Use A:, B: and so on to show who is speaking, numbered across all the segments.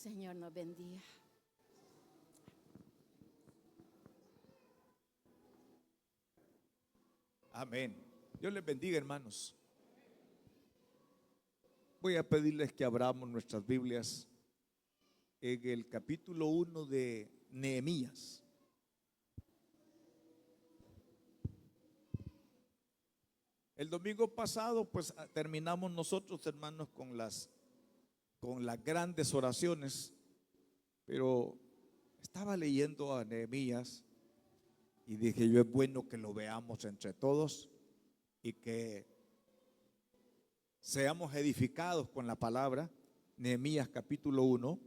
A: Señor nos bendiga.
B: Amén. Dios les bendiga, hermanos. Voy a pedirles que abramos nuestras Biblias en el capítulo 1 de Nehemías. El domingo pasado, pues terminamos nosotros, hermanos, con las grandes oraciones, pero estaba leyendo a Nehemías y dije yo, es bueno que lo veamos entre todos y que seamos edificados con la palabra. Nehemías capítulo 1.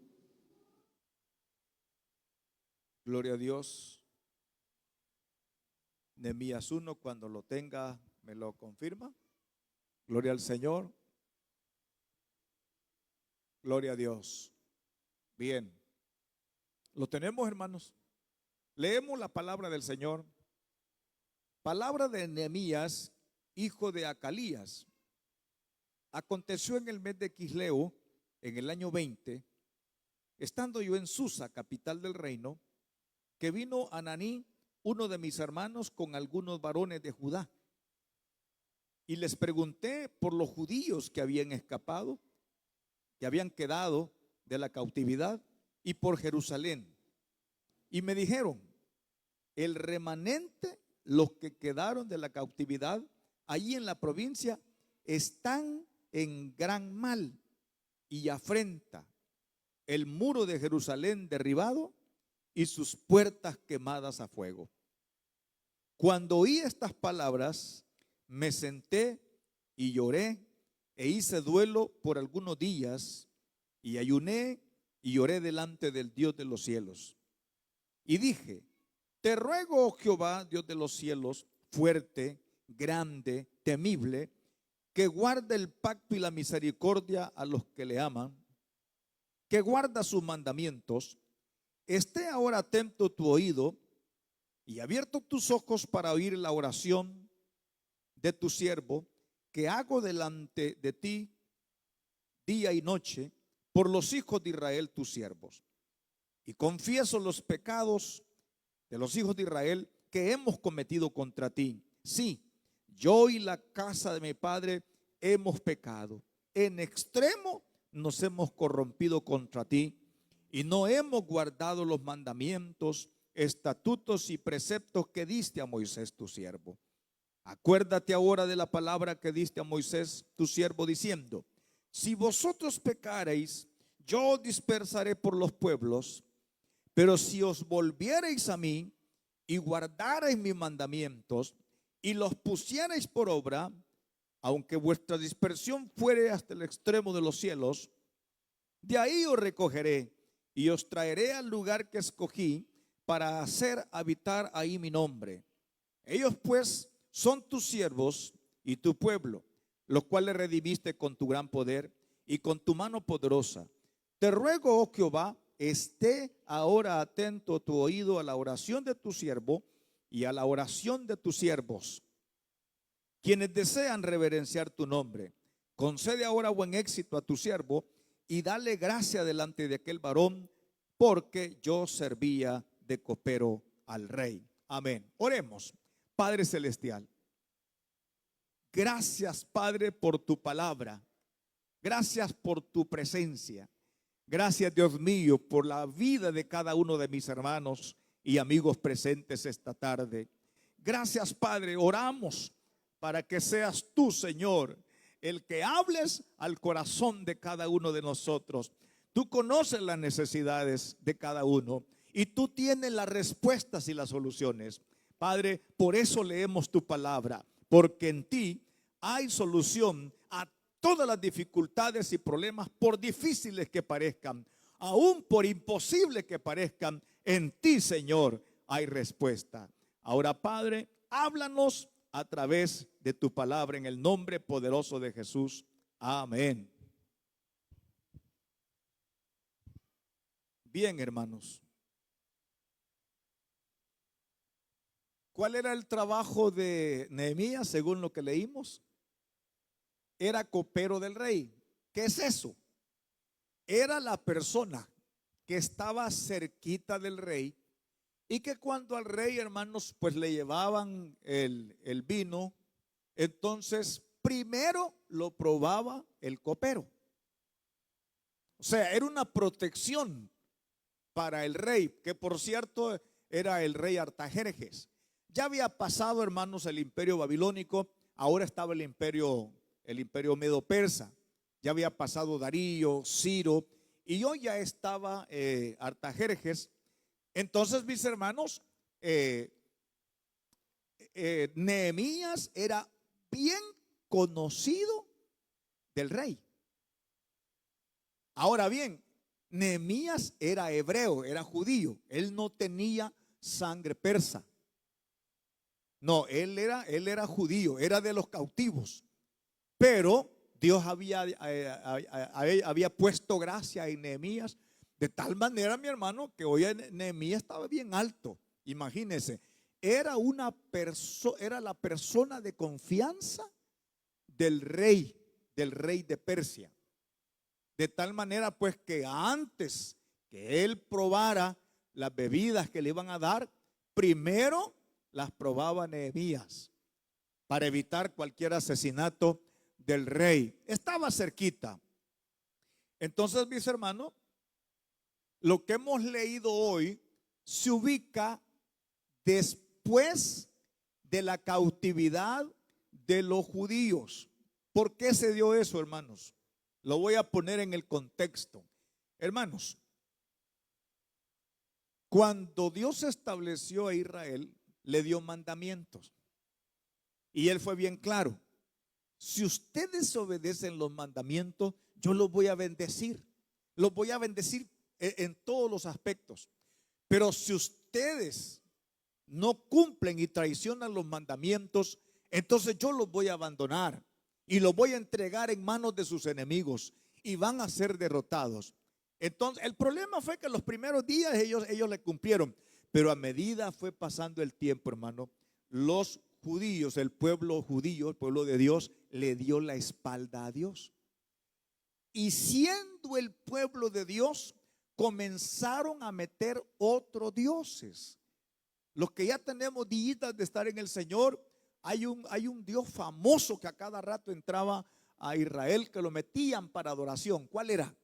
B: Gloria a Dios. Nehemías 1, cuando lo tenga, me lo confirma. Gloria al Señor. Gloria a Dios. Bien. ¿Lo tenemos, hermanos? Leemos la palabra del Señor. Palabra de Nehemías, hijo de Acalías. Aconteció en el mes de Quisleo, en el año 20, estando yo en Susa, capital del reino, que vino Ananí, uno de mis hermanos, con algunos varones de Judá. Y les pregunté por los judíos que habían escapado, que habían quedado de la cautividad, y por Jerusalén. Y me dijeron, el remanente, los que quedaron de la cautividad, allí en la provincia, están en gran mal y afrenta, el muro de Jerusalén derribado y sus puertas quemadas a fuego. Cuando oí estas palabras, me senté y lloré e hice duelo por algunos días y ayuné y oré delante del Dios de los cielos. Y dije, te ruego, oh Jehová, Dios de los cielos, fuerte, grande, temible, que guarde el pacto y la misericordia a los que le aman, que guarda sus mandamientos. Esté ahora atento tu oído y abierto tus ojos para oír la oración de tu siervo, que hago delante de ti día y noche por los hijos de Israel, tus siervos. Y confieso los pecados de los hijos de Israel que hemos cometido contra ti. Sí, yo y la casa de mi padre hemos pecado. En extremo nos hemos corrompido contra ti y no hemos guardado los mandamientos, estatutos y preceptos que diste a Moisés tu siervo. Acuérdate ahora de la palabra que diste a Moisés tu siervo, diciendo, si vosotros pecareis, yo os dispersaré por los pueblos, pero si os volviereis a mí y guardareis mis mandamientos y los pusiereis por obra, aunque vuestra dispersión fuere hasta el extremo de los cielos, de ahí os recogeré y os traeré al lugar que escogí para hacer habitar ahí mi nombre. Ellos pues son tus siervos y tu pueblo, los cuales redimiste con tu gran poder y con tu mano poderosa. Te ruego, oh Jehová, esté ahora atento tu oído a la oración de tu siervo y a la oración de tus siervos, quienes desean reverenciar tu nombre. Concede ahora buen éxito a tu siervo y dale gracia delante de aquel varón, porque yo servía de copero al rey. Amén. Oremos. Padre celestial, gracias, Padre, por tu palabra. Gracias por tu presencia. Gracias, Dios mío, por la vida de cada uno de mis hermanos y amigos presentes esta tarde. Gracias, Padre. Oramos para que seas tú, Señor, el que hables al corazón de cada uno de nosotros. Tú conoces las necesidades de cada uno y tú tienes las respuestas y las soluciones. Padre, por eso leemos tu palabra, porque en ti hay solución a todas las dificultades y problemas, por difíciles que parezcan, aún por imposibles que parezcan. En ti, Señor, hay respuesta. Ahora, Padre, háblanos a través de tu palabra en el nombre poderoso de Jesús. Amén. Bien, hermanos. ¿Cuál era el trabajo de Nehemías según lo que leímos? Era copero del rey. ¿Qué es eso? Era la persona que estaba cerquita del rey y que cuando al rey, hermanos, pues le llevaban el vino, entonces primero lo probaba el copero. O sea, era una protección para el rey, que por cierto era el rey Artajerjes. Ya había pasado, hermanos, el imperio babilónico, ahora estaba el imperio medo-persa. Ya había pasado Darío, Ciro, y hoy ya estaba Artajerjes. Entonces, mis hermanos, Nehemías era bien conocido del rey. Ahora bien, Nehemías era hebreo, era judío. Él no tenía sangre persa. No, él era judío, era de los cautivos. Pero Dios había puesto gracia en Nehemías de tal manera, mi hermano, que hoy Nehemías estaba bien alto. Imagínense, era la persona de confianza del rey de Persia. De tal manera pues que antes que él probara las bebidas que le iban a dar, primero las probaba Nehemías para evitar cualquier asesinato del rey. Estaba cerquita. Entonces, mis hermanos, lo que hemos leído hoy se ubica después de la cautividad de los judíos. ¿Por qué se dio eso, hermanos? Lo voy a poner en el contexto. Hermanos, cuando Dios estableció a Israel, le dio mandamientos. Y él fue bien claro. Si ustedes obedecen los mandamientos, yo los voy a bendecir. Los voy a bendecir en todos los aspectos. Pero si ustedes no cumplen y traicionan los mandamientos, entonces yo los voy a abandonar y los voy a entregar en manos de sus enemigos y van a ser derrotados. Entonces el problema fue que los primeros días ellos le cumplieron, pero a medida fue pasando el tiempo, hermano, los judíos, el pueblo judío, el pueblo de Dios, le dio la espalda a Dios. Y siendo el pueblo de Dios, comenzaron a meter otros dioses. Los que ya tenemos días de estar en el Señor, hay un Dios famoso que a cada rato entraba a Israel, que lo metían para adoración. ¿Cuál era?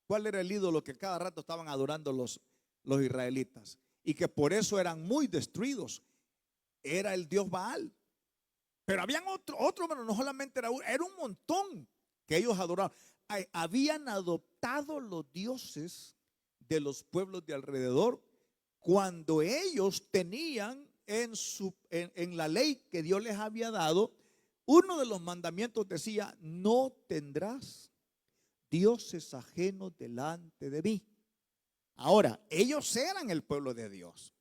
B: ¿Cuál era el ídolo que cada rato estaban adorando los israelitas? Y que por eso eran muy destruidos. Era el Dios Baal. Pero habían otro, pero no solamente era uno, era un montón que ellos adoraban. Habían adoptado los dioses de los pueblos de alrededor cuando ellos tenían en la ley que Dios les había dado, uno de los mandamientos decía: no tendrás dioses ajenos delante de mí. Ahora, ellos eran el pueblo de Dios.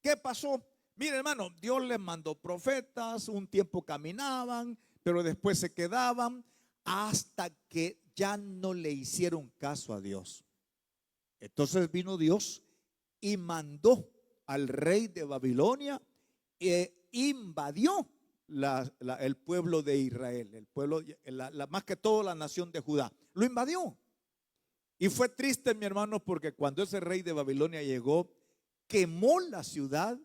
B: ¿Qué pasó? Mire, hermano, Dios les mandó profetas, un tiempo caminaban, pero después se quedaban hasta que ya no le hicieron caso a Dios. Entonces vino Dios y mandó al rey de Babilonia e invadió el pueblo de Israel, el pueblo, más que todo la nación de Judá. Lo invadió. Y fue triste, mi hermano, porque cuando ese rey de Babilonia llegó, quemó la ciudad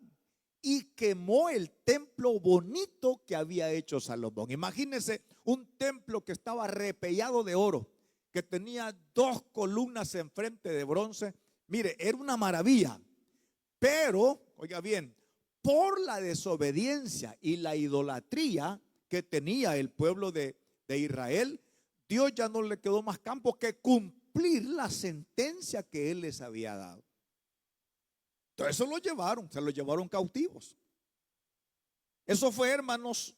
B: y quemó el templo bonito que había hecho Salomón. Imagínense un templo que estaba repellado de oro, que tenía 2 columnas enfrente de bronce. Mire, era una maravilla. Pero, oiga bien, por la desobediencia y la idolatría que tenía el pueblo de Israel, Dios ya no le quedó más campo que cumplir la sentencia que Él les había dado. Entonces se lo llevaron cautivos. Eso fue, hermanos,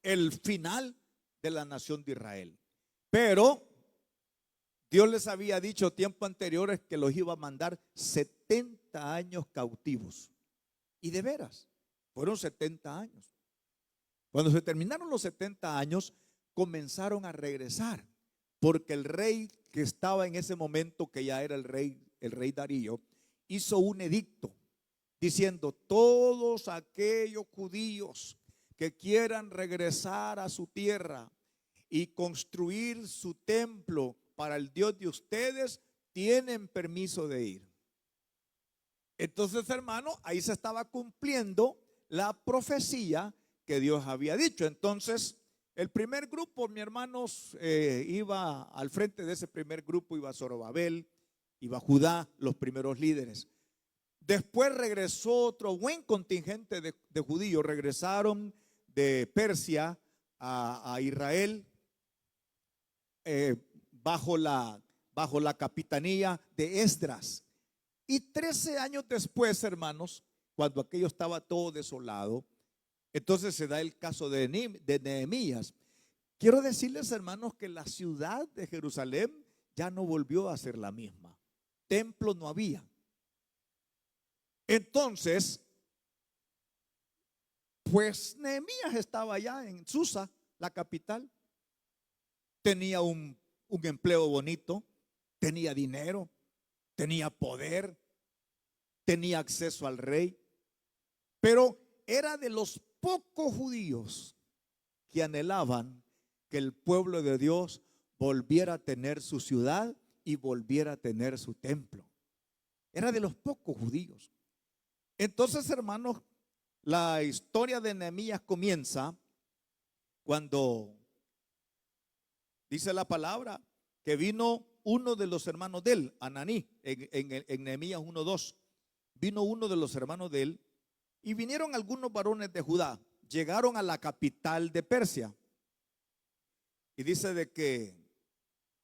B: el final de la nación de Israel. Pero Dios les había dicho tiempo anteriores que los iba a mandar 70 años cautivos. Y de veras, fueron 70 años. Cuando se terminaron los 70 años, comenzaron a regresar, porque el rey que estaba en ese momento, que ya era el rey Darío, hizo un edicto diciendo: todos aquellos judíos que quieran regresar a su tierra y construir su templo para el Dios de ustedes, tienen permiso de ir. Entonces, hermano, ahí se estaba cumpliendo la profecía que Dios había dicho. Entonces, el primer grupo, mis hermanos, iba al frente de ese primer grupo, iba Zorobabel, iba Judá, los primeros líderes. Después regresó otro buen contingente de judíos, regresaron de Persia a Israel, bajo la capitanía de Esdras. Y 13 años después, hermanos, cuando aquello estaba todo desolado, entonces se da el caso de Nehemías. Quiero decirles, hermanos, que la ciudad de Jerusalén ya no volvió a ser la misma. Templo no había. Entonces, pues Nehemías estaba allá en Susa, la capital. Tenía un empleo bonito, tenía dinero, tenía poder, tenía acceso al rey, pero era de los pocos judíos que anhelaban que el pueblo de Dios volviera a tener su ciudad y volviera a tener su templo. Era de los pocos judíos. Entonces, hermanos, la historia de Nehemías comienza cuando dice la palabra que vino uno de los hermanos de él, Ananí, en Nehemías 1:2. Vino uno de los hermanos de él y vinieron algunos varones de Judá. Llegaron a la capital de Persia. Y dice de que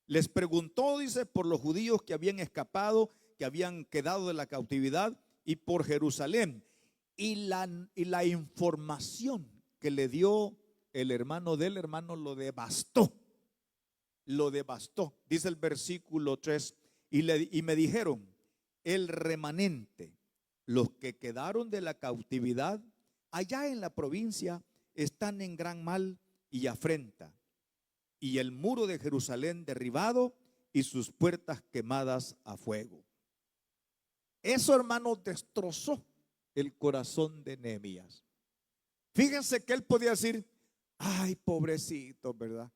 B: les preguntó, dice, por los judíos que habían escapado, que habían quedado de la cautividad, y por Jerusalén. Y la información que le dio el hermano del hermano lo devastó. Lo devastó. Dice el versículo 3, y me dijeron, el remanente, los que quedaron de la cautividad, allá en la provincia, están en gran mal y afrenta, y el muro de Jerusalén derribado y sus puertas quemadas a fuego. Eso, hermano, destrozó el corazón de Nehemías. Fíjense que él podía decir, ay, pobrecito, ¿verdad?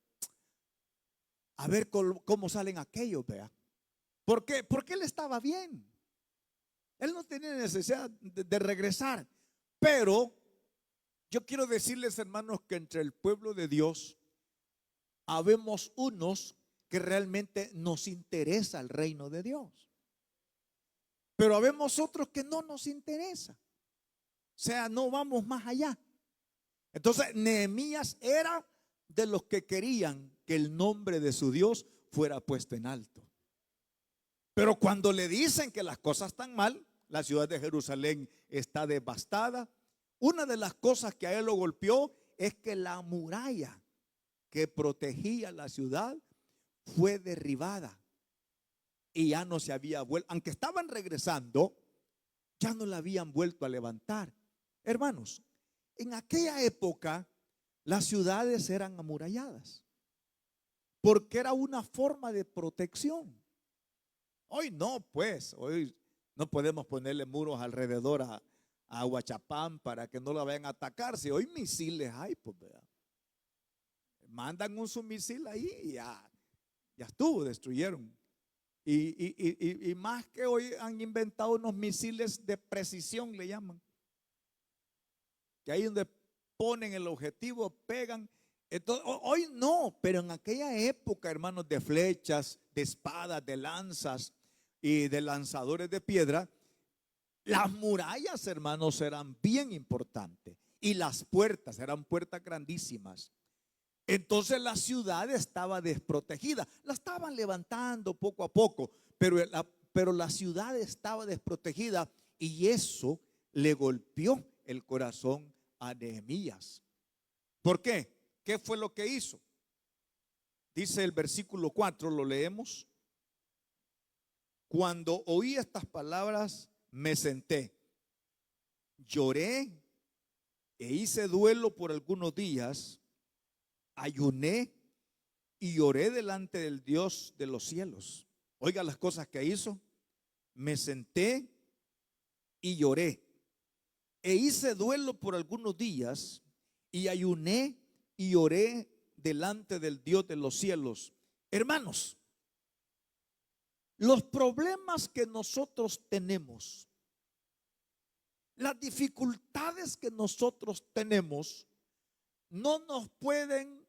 B: A ver cómo salen aquellos, ¿verdad? ¿Por qué? Porque él estaba bien. Él no tenía necesidad de regresar. Pero yo quiero decirles, hermanos, que entre el pueblo de Dios habemos unos que realmente nos interesa el reino de Dios. Pero habemos otros que no nos interesa. O sea, no vamos más allá. Entonces, Nehemías era de los que querían que el nombre de su Dios fuera puesto en alto. Pero cuando le dicen que las cosas están mal, la ciudad de Jerusalén está devastada, una de las cosas que a él lo golpeó es que la muralla que protegía la ciudad fue derribada y ya no se había vuelto, aunque estaban regresando, ya no la habían vuelto a levantar. Hermanos, en aquella época las ciudades eran amuralladas porque era una forma de protección. Hoy no, pues, hoy no podemos ponerle muros alrededor a Aguachapán para que no la vayan a atacar. Si hoy misiles hay, pues, ¿verdad? Mandan un submisil ahí y ya estuvo, destruyeron. Y más que hoy han inventado unos misiles de precisión, le llaman, que ahí donde ponen el objetivo, pegan. Entonces, hoy no, pero en aquella época, hermanos, de flechas, de espadas, de lanzas y de lanzadores de piedra, las murallas, hermanos, eran bien importantes y las puertas eran puertas grandísimas. Entonces la ciudad estaba desprotegida. La estaban levantando poco a poco, pero la ciudad estaba desprotegida y eso le golpeó el corazón a Nehemías. ¿Por qué? ¿Qué fue lo que hizo? Dice el versículo 4, lo leemos. Cuando oí estas palabras, me senté, lloré e hice duelo por algunos días. Ayuné y oré delante del Dios de los cielos. Oiga las cosas que hizo. Me senté y lloré e hice duelo por algunos días y ayuné y oré delante del Dios de los cielos. Hermanos, los problemas que nosotros tenemos, las dificultades que nosotros tenemos, no nos pueden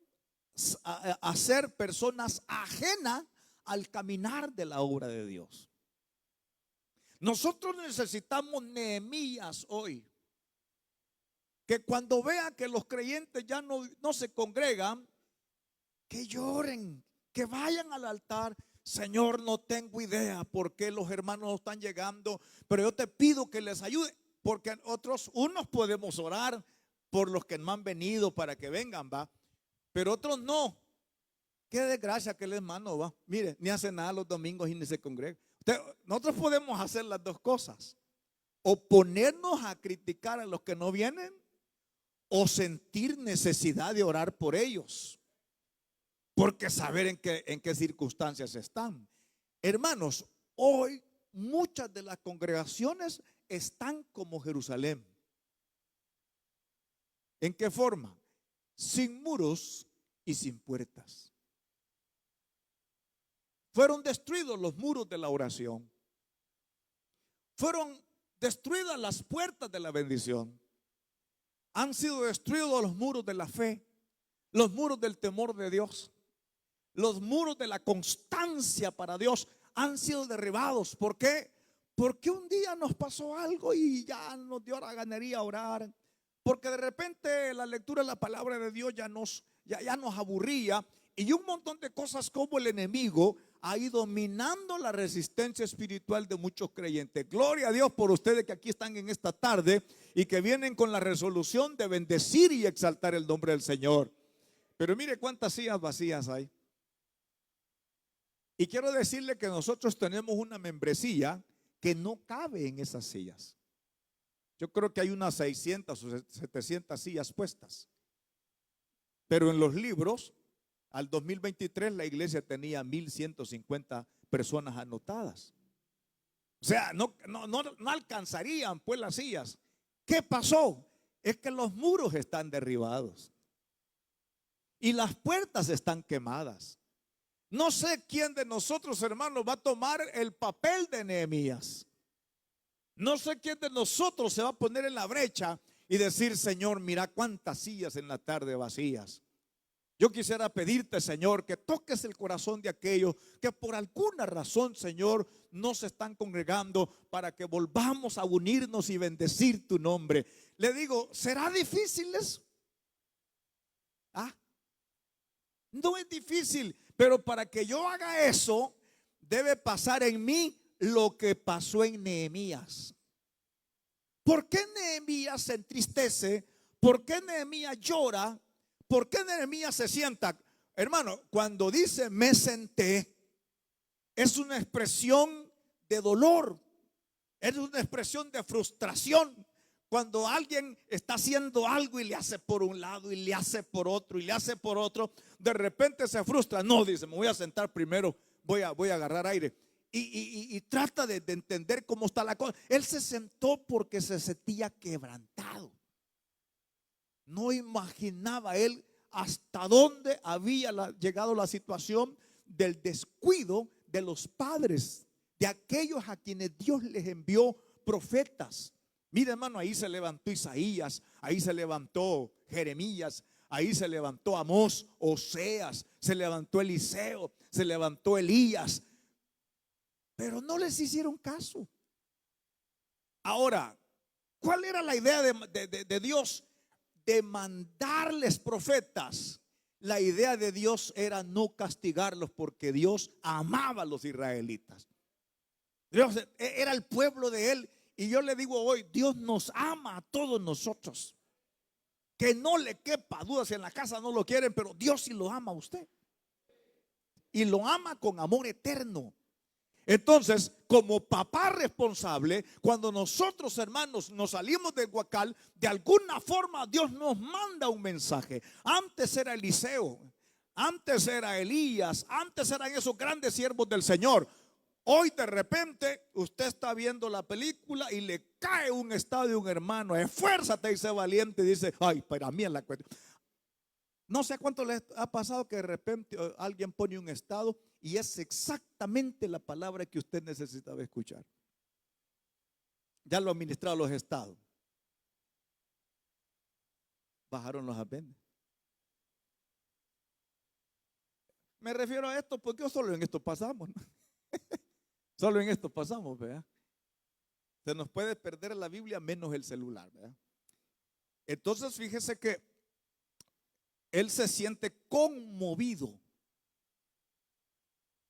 B: hacer personas ajenas al caminar de la obra de Dios. Nosotros necesitamos Nehemías hoy, que cuando vea que los creyentes ya no se congregan, que lloren, que vayan al altar. Señor, no tengo idea por qué los hermanos no están llegando, pero yo te pido que les ayude, porque unos podemos orar por los que no han venido para que vengan, va, pero otros no. Qué desgracia que el hermano va, mire, ni hace nada los domingos y ni se congrega. Nosotros podemos hacer las dos cosas: o ponernos a criticar a los que no vienen, o sentir necesidad de orar por ellos, porque saber en qué circunstancias están. Hermanos, hoy muchas de las congregaciones están como Jerusalén. ¿En qué forma? Sin muros y sin puertas. Fueron destruidos los muros de la oración. Fueron destruidas las puertas de la bendición. Han sido destruidos los muros de la fe, los muros del temor de Dios, los muros de la constancia para Dios han sido derribados. ¿Por qué? Porque un día nos pasó algo y ya nos dio la ganería a orar. Porque de repente la lectura de la palabra de Dios ya nos aburría, y un montón de cosas, como el enemigo ha ido minando la resistencia espiritual de muchos creyentes. Gloria a Dios por ustedes que aquí están en esta tarde y que vienen con la resolución de bendecir y exaltar el nombre del Señor. Pero mire cuántas sillas vacías hay. Y quiero decirle que nosotros tenemos una membresía que no cabe en esas sillas. Yo creo que hay unas 600 o 700 sillas puestas. Pero en los libros, al 2023 la iglesia tenía 1150 personas anotadas. O sea, no alcanzarían pues las sillas. ¿Qué pasó? Es que los muros están derribados y las puertas están quemadas. No sé quién de nosotros, hermanos, va a tomar el papel de Nehemías. No sé quién de nosotros se va a poner en la brecha y decir: Señor, mira cuántas sillas en la tarde vacías. Yo quisiera pedirte, Señor, que toques el corazón de aquellos que por alguna razón, Señor, no se están congregando, para que volvamos a unirnos y bendecir tu nombre. Le digo, ¿será difícil eso? No es difícil, pero para que yo haga eso, debe pasar en mí lo que pasó en Nehemías. ¿Por qué Nehemías se entristece? ¿Por qué Nehemías llora? ¿Por qué Nehemías se sienta? Hermano, cuando dice me senté, es una expresión de dolor, es una expresión de frustración. Cuando alguien está haciendo algo y le hace por un lado y le hace por otro y le hace por otro, de repente se frustra. No, dice, me voy a sentar primero, voy a agarrar aire. Y trata de entender cómo está la cosa. Él se sentó porque se sentía quebrantado. No imaginaba él hasta dónde había llegado la situación del descuido de los padres, de aquellos a quienes Dios les envió profetas. Mira, hermano, ahí se levantó Isaías, ahí se levantó Jeremías, ahí se levantó Amós, Oseas, se levantó Eliseo, se levantó Elías, pero no les hicieron caso. Ahora, ¿cuál era la idea de Dios? De mandarles profetas. La idea de Dios era no castigarlos, porque Dios amaba a los israelitas. Dios era el pueblo de él. Y yo le digo hoy, Dios nos ama a todos nosotros. Que no le quepa duda, si en la casa no lo quieren, pero Dios sí lo ama a usted. Y lo ama con amor eterno. Entonces, como papá responsable, cuando nosotros, hermanos, nos salimos del huacal, de alguna forma Dios nos manda un mensaje. Antes era Eliseo, antes era Elías, antes eran esos grandes siervos del Señor. Hoy de repente usted está viendo la película y le cae un estado de un hermano. Esfuérzate y sé valiente. Y dice, ay, para mí es la cuestión. No sé cuánto les ha pasado que de repente alguien pone un estado y es exactamente la palabra que usted necesitaba escuchar. Ya lo ha ministrado los estados. Bajaron los apenas. Me refiero a esto porque solo en esto pasamos, ¿no? Solo en esto pasamos, ¿verdad? Se nos puede perder la Biblia menos el celular, ¿verdad? Entonces fíjese que él se siente conmovido.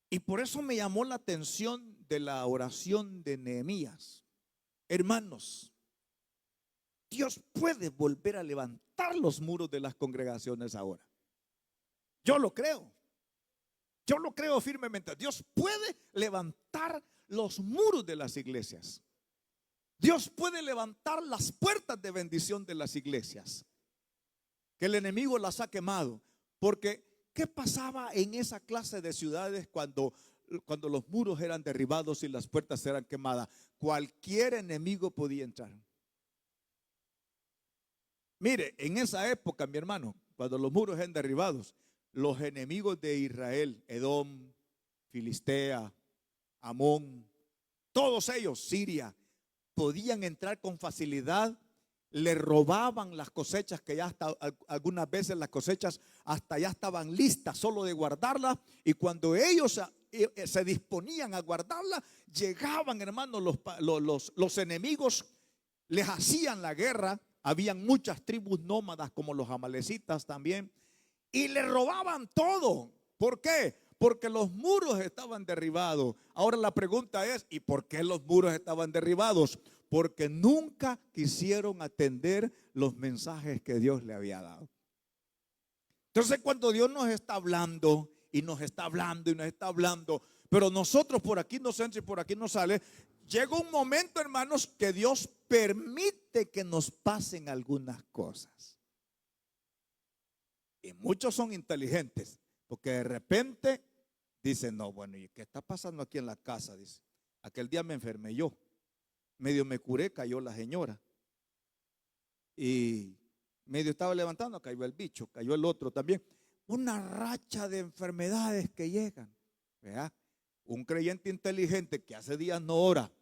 B: Y por eso me llamó la atención de la oración de Nehemías. Hermanos, Dios puede volver a levantar los muros de las congregaciones ahora. Yo lo creo. Yo lo creo firmemente. Dios puede levantar los muros de las iglesias. Dios puede levantar las puertas de bendición de las iglesias que el enemigo las ha quemado. Porque ¿qué pasaba en esa clase de ciudades cuando los muros eran derribados y las puertas eran quemadas? Cualquier enemigo podía entrar. Mire, en esa época, mi hermano, cuando los muros eran derribados, los enemigos de Israel, Edom, Filistea, Amón, todos ellos, Siria, podían entrar con facilidad. Le robaban las cosechas, que ya hasta algunas veces las cosechas hasta ya estaban listas, solo de guardarlas. Y cuando ellos se disponían a guardarlas, llegaban, hermanos, los enemigos, les hacían la guerra. Habían muchas tribus nómadas como los amalecitas también, y le robaban todo. ¿Por qué? Porque los muros estaban derribados. Ahora la pregunta es, ¿y por qué los muros estaban derribados? Porque nunca quisieron atender los mensajes que Dios le había dado. Entonces, cuando Dios nos está hablando y nos está hablando y nos está hablando, pero nosotros por aquí nos entra y por aquí nos sale, llega un momento, hermanos, que Dios permite que nos pasen algunas cosas. Y muchos son inteligentes, porque de repente dicen, no, bueno, ¿y qué está pasando aquí en la casa? Dice, aquel día me enfermé yo, medio me curé, cayó la señora, y medio estaba levantando, cayó el bicho, cayó el otro también. Una racha de enfermedades que llegan, ¿verdad? Un creyente inteligente que hace días no ora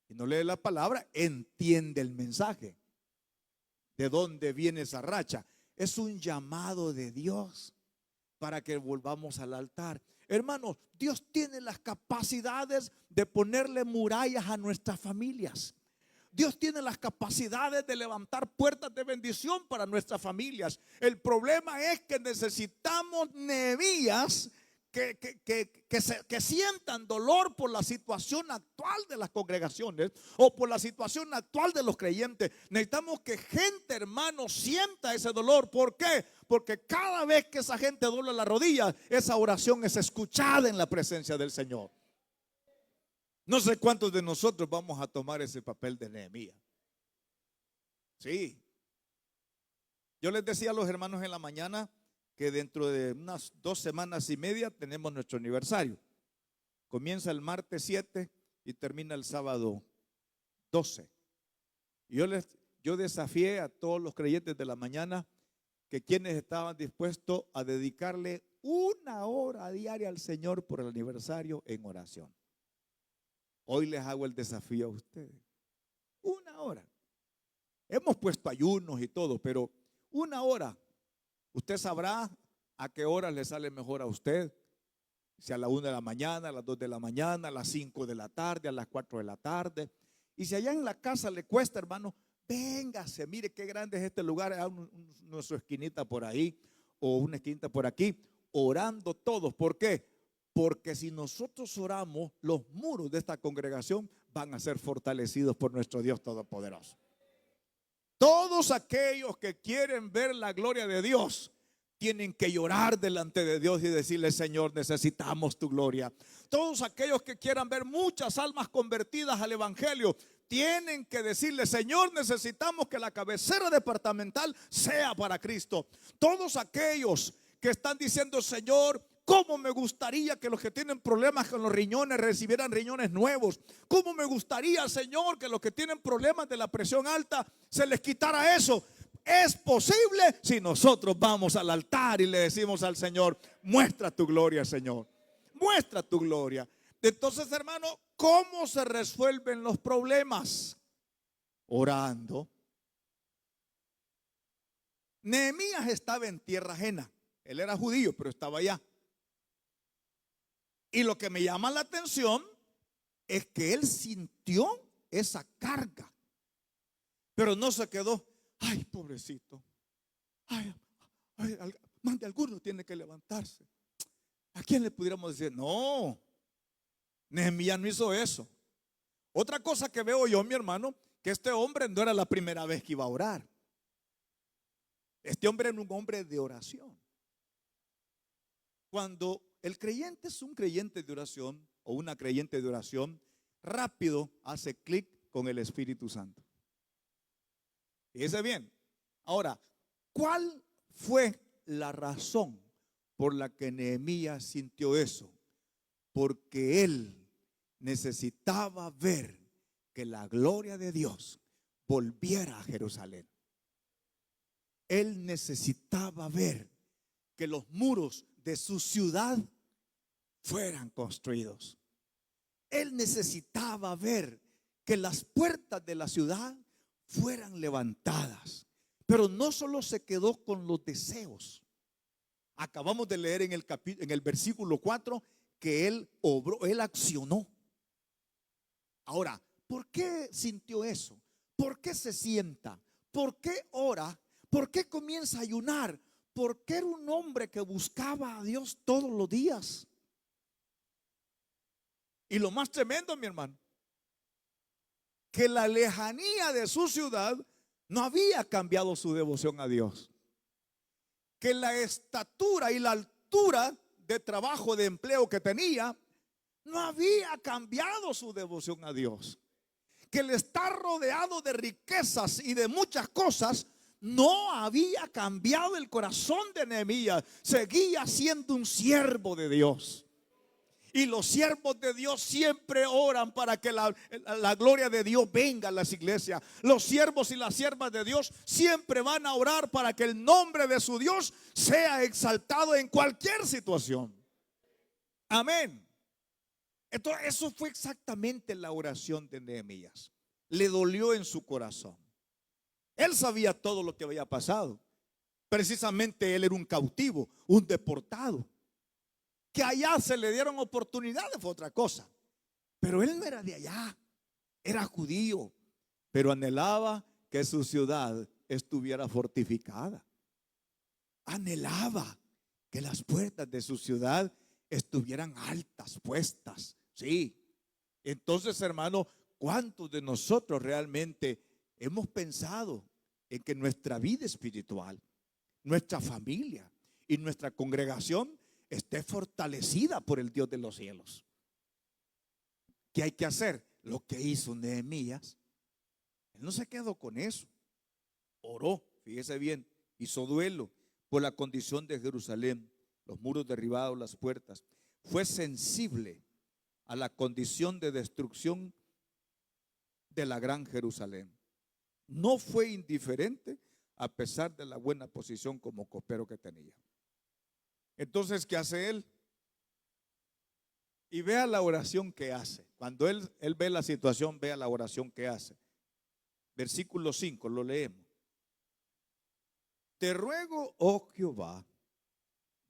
B: y no lee la palabra, entiende el mensaje. ¿De dónde viene esa racha? Es un llamado de Dios para que volvamos al altar. Hermanos, Dios tiene las capacidades de ponerle murallas a nuestras familias. Dios tiene las capacidades de levantar puertas de bendición para nuestras familias. El problema es que necesitamos Nehemías que sientan dolor por la situación actual de las congregaciones o por la situación actual de los creyentes. Necesitamos que gente, hermano, sienta ese dolor. ¿Por qué? Porque cada vez que esa gente dobla la rodilla, esa oración es escuchada en la presencia del Señor. No sé cuántos de nosotros vamos a tomar ese papel de Nehemías. Sí. Yo les decía a los hermanos en la mañana que dentro de unas 2 semanas y media tenemos nuestro aniversario. Comienza el martes 7 y termina el sábado 12. Y yo desafié a todos los creyentes de la mañana que quienes estaban dispuestos a dedicarle 1 hora diaria al Señor por el aniversario en oración. Hoy les hago el desafío a ustedes. 1 hora. Hemos puesto ayunos y todo, pero 1 hora. Usted sabrá a qué horas le sale mejor a usted. Si a la 1 de la mañana, a las 2 de la mañana, a las 5 de la tarde, a las 4 de la tarde. Y si allá en la casa le cuesta, hermano, véngase, mire qué grande es este lugar. Hay nuestra esquinita por ahí o una esquinita por aquí, orando todos. ¿Por qué? Porque si nosotros oramos, los muros de esta congregación van a ser fortalecidos por nuestro Dios Todopoderoso. Todos aquellos que quieren ver la gloria de Dios tienen que llorar delante de Dios y decirle: Señor, necesitamos tu gloria. Todos aquellos que quieran ver muchas almas convertidas al evangelio tienen que decirle: Señor, necesitamos que la cabecera departamental sea para Cristo. Todos aquellos que están diciendo: Señor, cómo me gustaría que los que tienen problemas con los riñones recibieran riñones nuevos. Cómo me gustaría, Señor, que los que tienen problemas de la presión alta se les quitara eso. Es posible si nosotros vamos al altar y le decimos al Señor: muestra tu gloria, Señor. muestra tu gloria. Entonces, hermano, ¿cómo se resuelven los problemas? Orando. Nehemías estaba en tierra ajena. Él era judío, pero estaba allá. Y lo que me llama la atención es que él sintió esa carga, pero no se quedó, ay, pobrecito, ay, más de alguno tiene que levantarse. ¿A quién le pudiéramos decir? No, Nehemías no hizo eso. Otra cosa que veo yo, mi hermano, que este hombre no era la primera vez que iba a orar. Este hombre era un hombre de oración. Cuando el creyente es un creyente de oración o una creyente de oración, rápido hace clic con el Espíritu Santo. Fíjese bien. Ahora, ¿cuál fue la razón por la que Nehemías sintió eso? Porque él necesitaba ver que la gloria de Dios volviera a Jerusalén. Él necesitaba ver que los muros de su ciudad fueran construidos. Él necesitaba ver que las puertas de la ciudad fueran levantadas. Pero no solo se quedó con los deseos. Acabamos de leer en el versículo 4 que él obró, él accionó. Ahora, ¿por qué sintió eso? ¿Por qué se sienta? ¿Por qué ora? ¿Por qué comienza a ayunar? Porque era un hombre que buscaba a Dios todos los días. Y lo más tremendo, mi hermano, que la lejanía de su ciudad no había cambiado su devoción a Dios. Que la estatura y la altura de trabajo, de empleo que tenía, no había cambiado su devoción a Dios. Que el estar rodeado de riquezas y de muchas cosas no había cambiado el corazón de Nehemías. Seguía siendo un siervo de Dios. Y los siervos de Dios siempre oran para que la gloria de Dios venga a las iglesias. Los siervos y las siervas de Dios siempre van a orar para que el nombre de su Dios sea exaltado en cualquier situación. Amén. Entonces, eso fue exactamente la oración de Nehemías. Le dolió en su corazón. Él sabía todo lo que había pasado. Precisamente él era un cautivo, un deportado. Que allá se le dieron oportunidades fue otra cosa. Pero él no era de allá, era judío, pero anhelaba que su ciudad estuviera fortificada. Anhelaba que las puertas de su ciudad estuvieran altas, puestas. Sí. Entonces, hermano, ¿cuántos de nosotros realmente hemos pensado en que nuestra vida espiritual, nuestra familia y nuestra congregación esté fortalecida por el Dios de los cielos? ¿Qué hay que hacer? Lo que hizo Nehemías. Él no se quedó con eso. Oró, fíjese bien, hizo duelo por la condición de Jerusalén, los muros derribados, las puertas. Fue sensible a la condición de destrucción de la gran Jerusalén. No fue indiferente a pesar de la buena posición como copero que tenía. Entonces, ¿qué hace él? Y vea la oración que hace. Cuando él ve la situación, vea la oración que hace. Versículo 5, lo leemos. Te ruego, oh Jehová,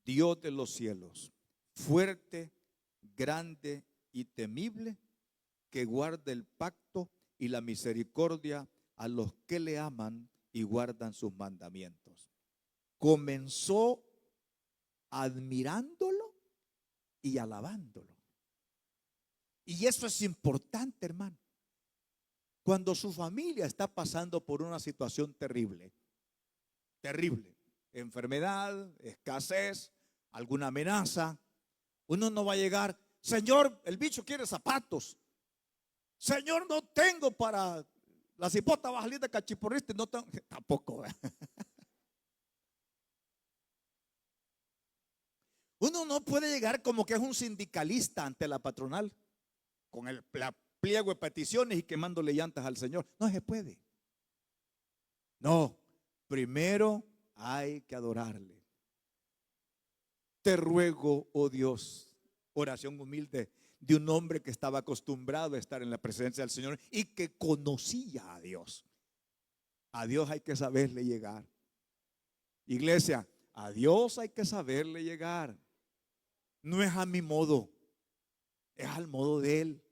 B: Dios de los cielos, fuerte, grande y temible, que guarde el pacto y la misericordia a los que le aman y guardan sus mandamientos. Comenzó admirándolo y alabándolo. Y eso es importante, hermano. Cuando su familia está pasando por una situación terrible, terrible, enfermedad, escasez, alguna amenaza, uno no va a llegar, Señor, el bicho quiere zapatos. Señor, no tengo para, la cipota va a salir de cachiporriste, no tengo, tampoco. Uno no puede llegar como que es un sindicalista ante la patronal, con el pliego de peticiones y quemándole llantas al Señor. No se puede. No, primero hay que adorarle. Te ruego, oh Dios, Oración humilde de un hombre que estaba acostumbrado a estar en la presencia del Señor y que conocía a Dios. A Dios hay que saberle llegar. Iglesia, a Dios hay que saberle llegar. No es a mi modo, es al modo de Él.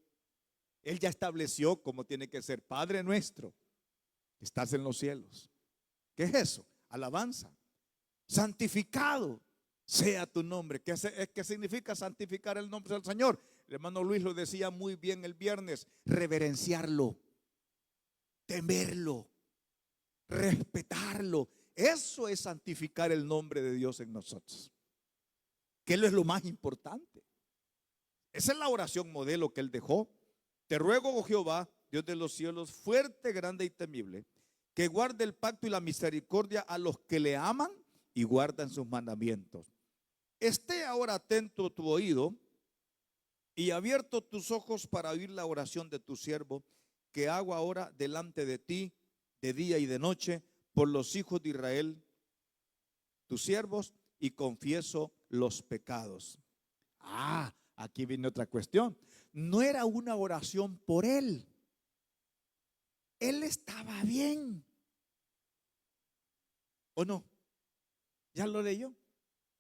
B: Él ya estableció cómo tiene que ser. Padre nuestro, que estás en los cielos. ¿Qué es eso? Alabanza. Santificado sea tu nombre. ¿Qué significa santificar el nombre del Señor? El hermano Luis lo decía muy bien el viernes. Reverenciarlo, temerlo, respetarlo. Eso es santificar el nombre de Dios en nosotros. Que Él es lo más importante. Esa es la oración modelo que Él dejó. Te ruego, oh Jehová, Dios de los cielos, fuerte, grande y temible, que guarde el pacto y la misericordia a los que le aman y guardan sus mandamientos. Esté ahora atento tu oído y abierto tus ojos para oír la oración de tu siervo, que hago ahora delante de ti, de día y de noche, por los hijos de Israel, tus siervos, y confieso los pecados. Aquí viene otra cuestión. No era una oración por él. Él estaba bien. ¿O no? ¿Ya lo leyó?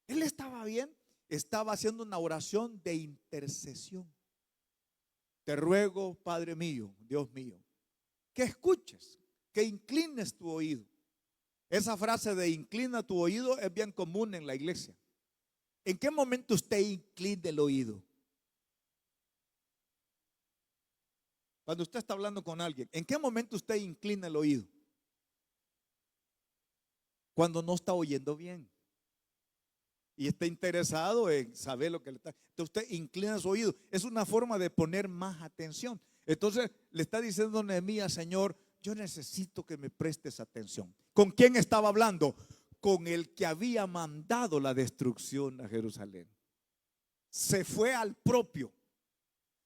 B: Él estaba bien. Estaba haciendo una oración de intercesión. Te ruego, Padre mío, Dios mío, que escuches, que inclines tu oído. Esa frase de inclina tu oído es bien común en la iglesia. ¿En qué momento usted inclina el oído? Cuando usted está hablando con alguien, ¿en qué momento usted inclina el oído? Cuando no está oyendo bien y está interesado en saber lo que le está. Entonces usted inclina su oído. Es una forma de poner más atención. Entonces le está diciendo Nehemías: Señor, yo necesito que me prestes atención. ¿Con quién estaba hablando? Con el que había mandado la destrucción a Jerusalén. Se fue al propio.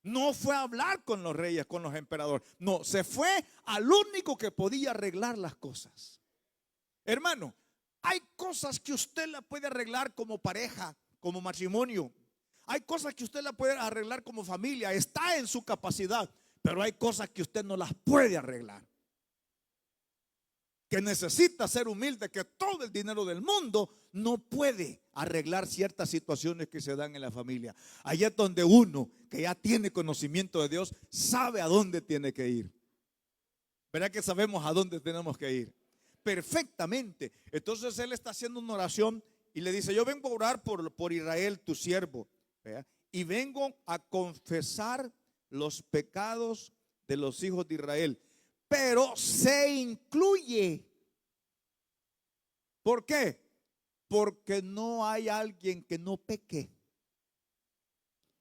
B: No fue a hablar con los reyes, con los emperadores. No, se fue al único que podía arreglar las cosas. Hermano, hay cosas que usted la puede arreglar como pareja, como matrimonio. Hay cosas que usted la puede arreglar como familia. Está en su capacidad. Pero hay cosas que usted no las puede arreglar. Que necesita ser humilde, que todo el dinero del mundo no puede arreglar ciertas situaciones que se dan en la familia. Allí es donde uno que ya tiene conocimiento de Dios sabe a dónde tiene que ir. ¿Verdad que sabemos a dónde tenemos que ir? Perfectamente. Entonces él está haciendo una oración y le dice: yo vengo a orar por Israel, tu siervo, ¿verdad? Y vengo a confesar los pecados de los hijos de Israel. Pero se incluye. ¿Por qué? Porque no hay alguien que no peque.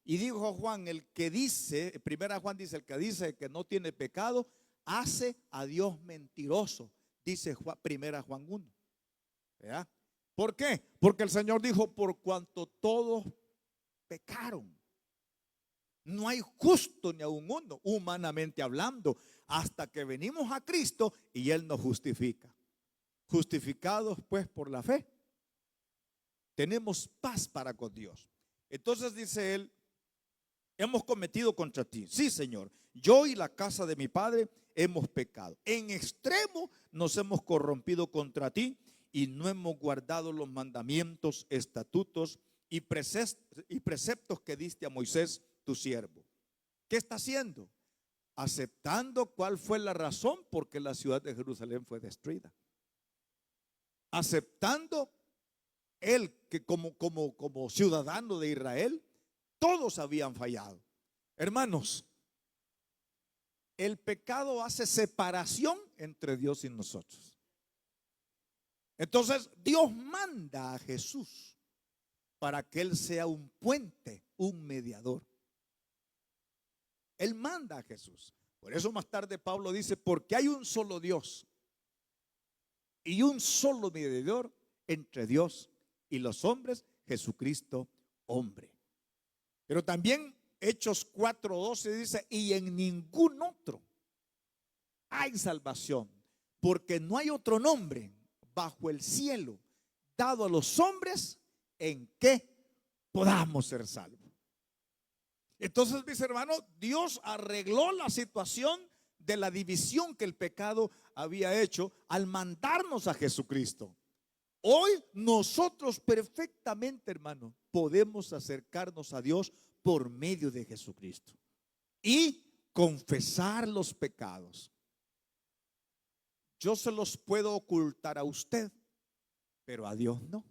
B: Y dijo Juan, el que dice, primera Juan dice, el que dice que no tiene pecado, hace a Dios mentiroso. Dice primera Juan 1. ¿Verdad? ¿Por qué? Porque el Señor dijo: por cuanto todos pecaron. No hay justo ni aun uno, humanamente hablando, hasta que venimos a Cristo y Él nos justifica. Justificados pues por la fe, tenemos paz para con Dios. Entonces dice él: hemos cometido contra ti. Sí, Señor, yo y la casa de mi padre hemos pecado. En extremo nos hemos corrompido contra ti y no hemos guardado los mandamientos, estatutos y preceptos que diste a Moisés, tu siervo. ¿Qué está haciendo? Aceptando cuál fue la razón por qué la ciudad de Jerusalén fue destruida. Aceptando él que como ciudadano de Israel, todos habían fallado. Hermanos, el pecado hace separación entre Dios y nosotros. Entonces Dios manda a Jesús para que Él sea un puente, un mediador. Él manda a Jesús. Por eso más tarde Pablo dice: porque hay un solo Dios y un solo mediador entre Dios y los hombres, Jesucristo hombre. Pero también Hechos 4:12 dice: y en ningún otro hay salvación, porque no hay otro nombre bajo el cielo dado a los hombres en que podamos ser salvos. Entonces, mis hermanos, Dios arregló la situación de la división que el pecado había hecho al mandarnos a Jesucristo. Hoy nosotros perfectamente, hermanos, podemos acercarnos a Dios por medio de Jesucristo y confesar los pecados. Yo se los puedo ocultar a usted, pero a Dios no.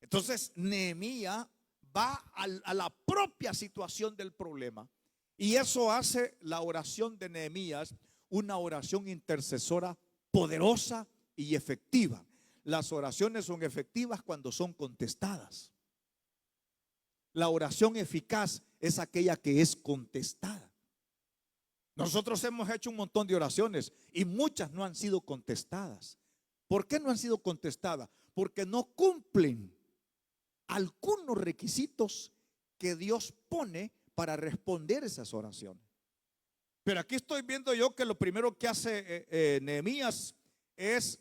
B: Entonces Nehemías va a la propia situación del problema, y eso hace la oración de Nehemías una oración intercesora poderosa y efectiva. Las oraciones son efectivas cuando son contestadas. La oración eficaz es aquella que es contestada. Nosotros hemos hecho un montón de oraciones y muchas no han sido contestadas. ¿Por qué no han sido contestadas? Porque no cumplen algunos requisitos que Dios pone para responder esas oraciones. Pero aquí estoy viendo yo que lo primero que hace Nehemías es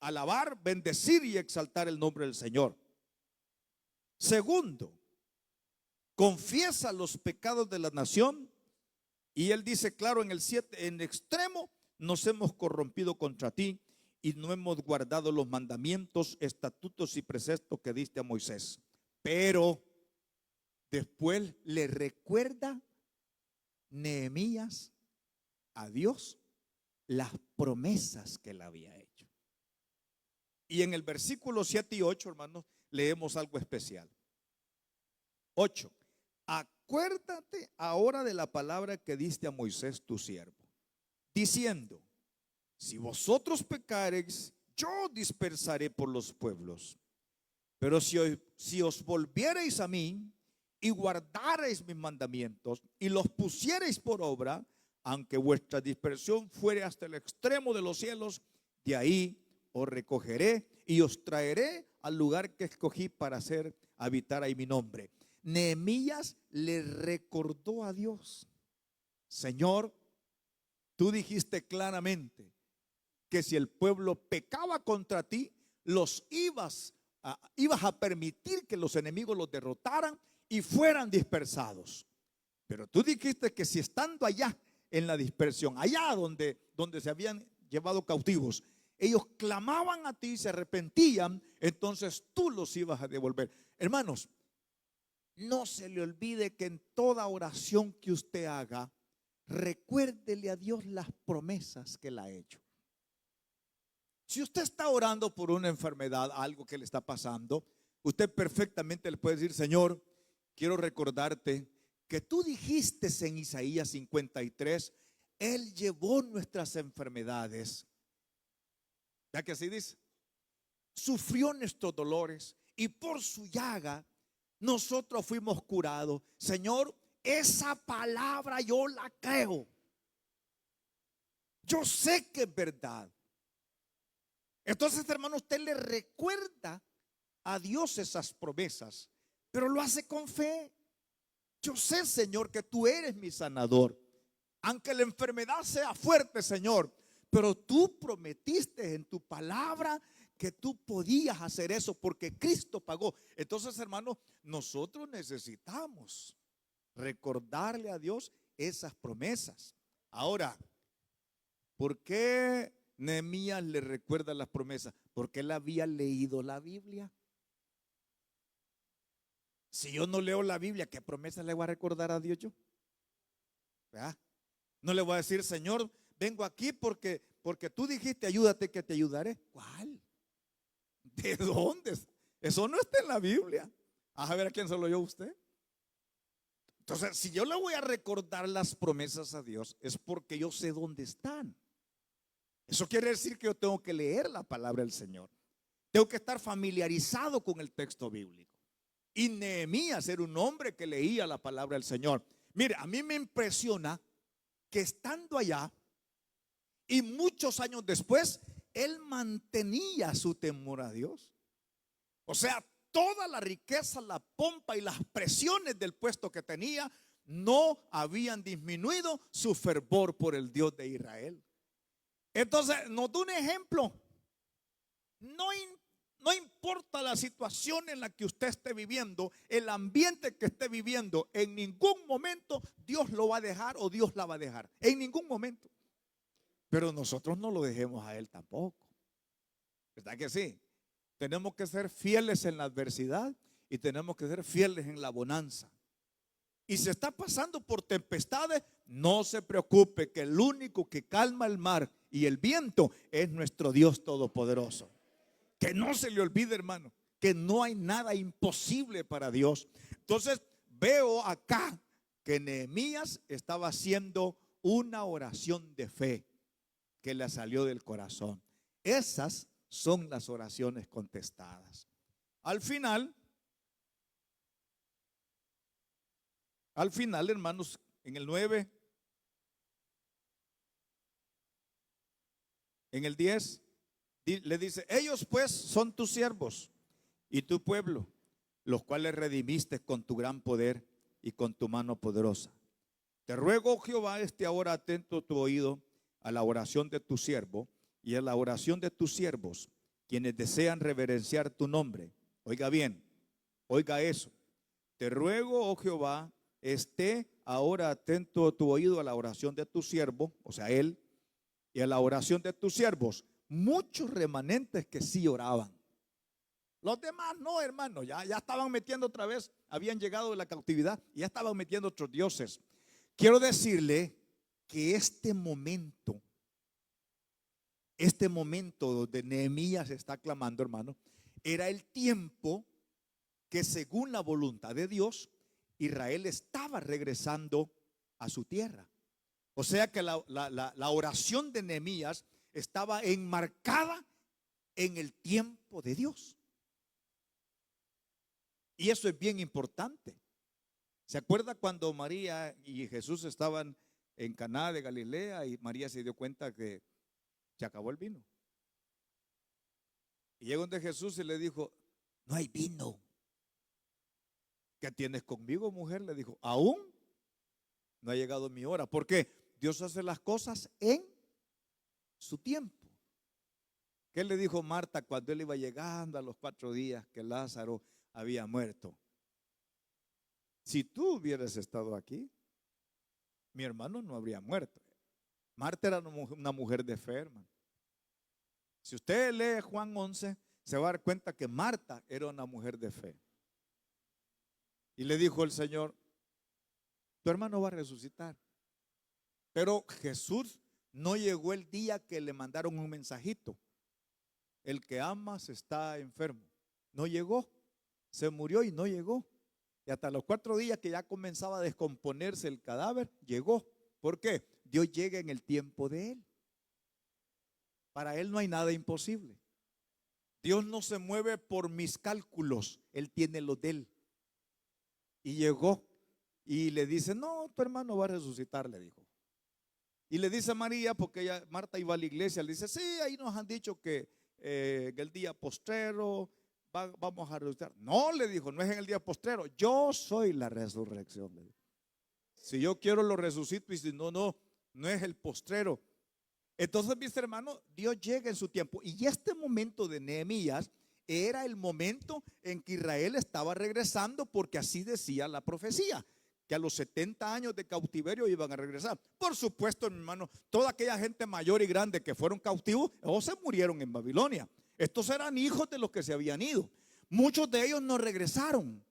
B: alabar, bendecir y exaltar el nombre del Señor. Segundo, confiesa los pecados de la nación, y él dice claro en el 7, en extremo nos hemos corrompido contra ti y no hemos guardado los mandamientos, estatutos y preceptos que diste a Moisés. Pero después le recuerda Nehemías a Dios las promesas que él había hecho. Y en el versículo 7 y 8, hermanos, leemos algo especial. 8. Acuérdate ahora de la palabra que diste a Moisés tu siervo, diciendo: si vosotros pecareis, yo dispersaré por los pueblos. Pero si os volviereis a mí y guardareis mis mandamientos y los pusiereis por obra, aunque vuestra dispersión fuere hasta el extremo de los cielos, de ahí os recogeré y os traeré al lugar que escogí para hacer habitar ahí mi nombre. Nehemías le recordó a Dios: Señor, tú dijiste claramente que si el pueblo pecaba contra ti, los ibas a permitir que los enemigos los derrotaran y fueran dispersados. Pero tú dijiste que si estando allá en la dispersión, allá donde se habían llevado cautivos, ellos clamaban a ti y se arrepentían, entonces tú los ibas a devolver. Hermanos, no se le olvide que en toda oración que usted haga, recuérdele a Dios las promesas que él ha hecho. Si usted está orando por una enfermedad, algo que le está pasando, usted perfectamente le puede decir: Señor, quiero recordarte que tú dijiste en Isaías 53, Él llevó nuestras enfermedades. ¿Ya que así dice? Sufrió nuestros dolores y por su llaga nosotros fuimos curados. Señor, esa palabra yo la creo. Yo sé que es verdad. Entonces, hermano, usted le recuerda a Dios esas promesas, pero lo hace con fe. Yo sé, Señor, que tú eres mi sanador. Aunque la enfermedad sea fuerte, Señor, pero tú prometiste en tu palabra que tú podías hacer eso porque Cristo pagó. Entonces, hermano, nosotros necesitamos recordarle a Dios esas promesas. Ahora, ¿por qué Nehemías le recuerda las promesas? Porque él había leído la Biblia. Si yo no leo la Biblia, ¿qué promesas le voy a recordar a Dios yo? ¿Verdad? No le voy a decir: Señor, vengo aquí porque tú dijiste ayúdate que te ayudaré. ¿Cuál? ¿De dónde? Eso no está en la Biblia. A ver a quién se lo oyó usted. Entonces, si yo le voy a recordar las promesas a Dios, es porque yo sé dónde están. Eso quiere decir que yo tengo que leer la palabra del Señor. Tengo que estar familiarizado con el texto bíblico. Y Nehemías era un hombre que leía la palabra del Señor. Mire, a mí me impresiona que estando allá y muchos años después, él mantenía su temor a Dios. O sea, toda la riqueza, la pompa y las presiones del puesto que tenía no habían disminuido su fervor por el Dios de Israel. Entonces nos da un ejemplo. no importa la situación en la que usted esté viviendo, el ambiente que esté viviendo, en ningún momento Dios lo va a dejar o Dios la va a dejar. En ningún momento. Pero nosotros no lo dejemos a Él tampoco. ¿Verdad que sí? Tenemos que ser fieles en la adversidad y tenemos que ser fieles en la bonanza. Y si está pasando por tempestades, no se preocupe, que el único que calma el mar y el viento es nuestro Dios todopoderoso. Que no se le olvide, hermano, que no hay nada imposible para Dios. Entonces veo acá que Nehemías estaba haciendo una oración de fe que le salió del corazón. Esas son las oraciones contestadas. Al final, hermanos, en el 9, en el 10, le dice: ellos pues son tus siervos y tu pueblo, los cuales redimiste con tu gran poder y con tu mano poderosa. Te ruego, oh Jehová, esté ahora atento tu oído a la oración de tu siervo y a la oración de tus siervos, quienes desean reverenciar tu nombre. Oiga bien, oiga eso. Te ruego, oh Jehová, esté ahora atento tu oído a la oración de tu siervo, o sea, él, y a la oración de tus siervos. Muchos remanentes que sí oraban. Los demás no, hermano, ya estaban metiendo otra vez, habían llegado de la cautividad y ya estaban metiendo otros dioses. Quiero decirle que este momento donde Nehemías está clamando, hermano, era el tiempo que, según la voluntad de Dios, Israel estaba regresando a su tierra. O sea que la oración de Nehemías estaba enmarcada en el tiempo de Dios. Y eso es bien importante. ¿Se acuerda cuando María y Jesús estaban en Caná de Galilea y María se dio cuenta que se acabó el vino? Y llegó donde Jesús y le dijo: no hay vino. ¿Qué tienes conmigo, mujer? Le dijo: aún no ha llegado mi hora. ¿Por qué? Dios hace las cosas en su tiempo. ¿Qué le dijo Marta cuando él iba llegando a los 4 días que Lázaro había muerto? Si tú hubieras estado aquí, mi hermano no habría muerto. Marta era una mujer de fe, hermano. Si usted lee Juan 11, se va a dar cuenta que Marta era una mujer de fe. Y le dijo el Señor: tu hermano va a resucitar. Pero Jesús no llegó el día que le mandaron un mensajito: el que amas está enfermo. No llegó, se murió y no llegó. Y hasta los 4 días que ya comenzaba a descomponerse el cadáver, llegó. ¿Por qué? Dios llega en el tiempo de Él. Para Él no hay nada imposible. Dios no se mueve por mis cálculos, Él tiene los de Él. Y llegó y le dice: no, tu hermano va a resucitar, le dijo. Y le dice a María, porque Marta iba a la iglesia, le dice: sí, ahí nos han dicho que en el día postrero vamos a resucitar. No, le dijo, no es en el día postrero, yo soy la resurrección. Si yo quiero lo resucito, y si no, no es el postrero. Entonces, mis hermanos, Dios llega en su tiempo. Y este momento de Nehemías era el momento en que Israel estaba regresando, porque así decía la profecía, que a los 70 años de cautiverio iban a regresar. Por supuesto, mi hermano, toda aquella gente mayor y grande que fueron cautivos o se murieron en Babilonia. Estos eran hijos de los que se habían ido. Muchos de ellos no regresaron.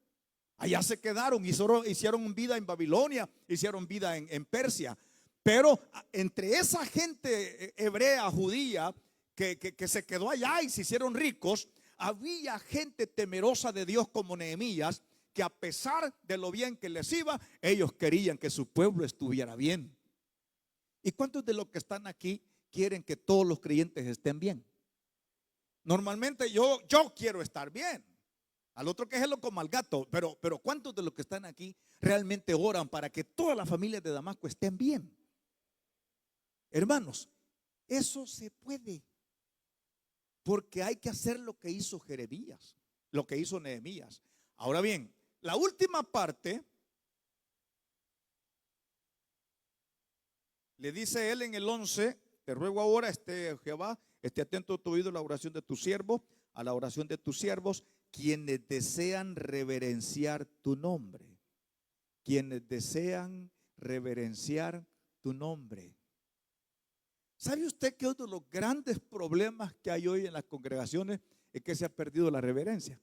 B: Allá se quedaron, hicieron vida en Babilonia, hicieron vida en Persia. Pero entre esa gente hebrea, judía, que se quedó allá y se hicieron ricos, había gente temerosa de Dios como Nehemías, que a pesar de lo bien que les iba, ellos querían que su pueblo estuviera bien. ¿Y cuántos de los que están aquí quieren que todos los creyentes estén bien? Normalmente yo quiero estar bien. Al otro que es como al gato. Pero ¿cuántos de los que están aquí realmente oran para que todas las familias de Damasco estén bien? Hermanos, eso se puede, porque hay que hacer lo que hizo Jeremías, lo que hizo Nehemías. Ahora bien, la última parte le dice él en el 11: te ruego ahora, Jehová, esté atento a tu oído la oración de tu siervo, a la oración de tus siervos, quienes desean reverenciar tu nombre. Quienes desean reverenciar tu nombre. ¿Sabe usted que uno de los grandes problemas que hay hoy en las congregaciones es que se ha perdido la reverencia?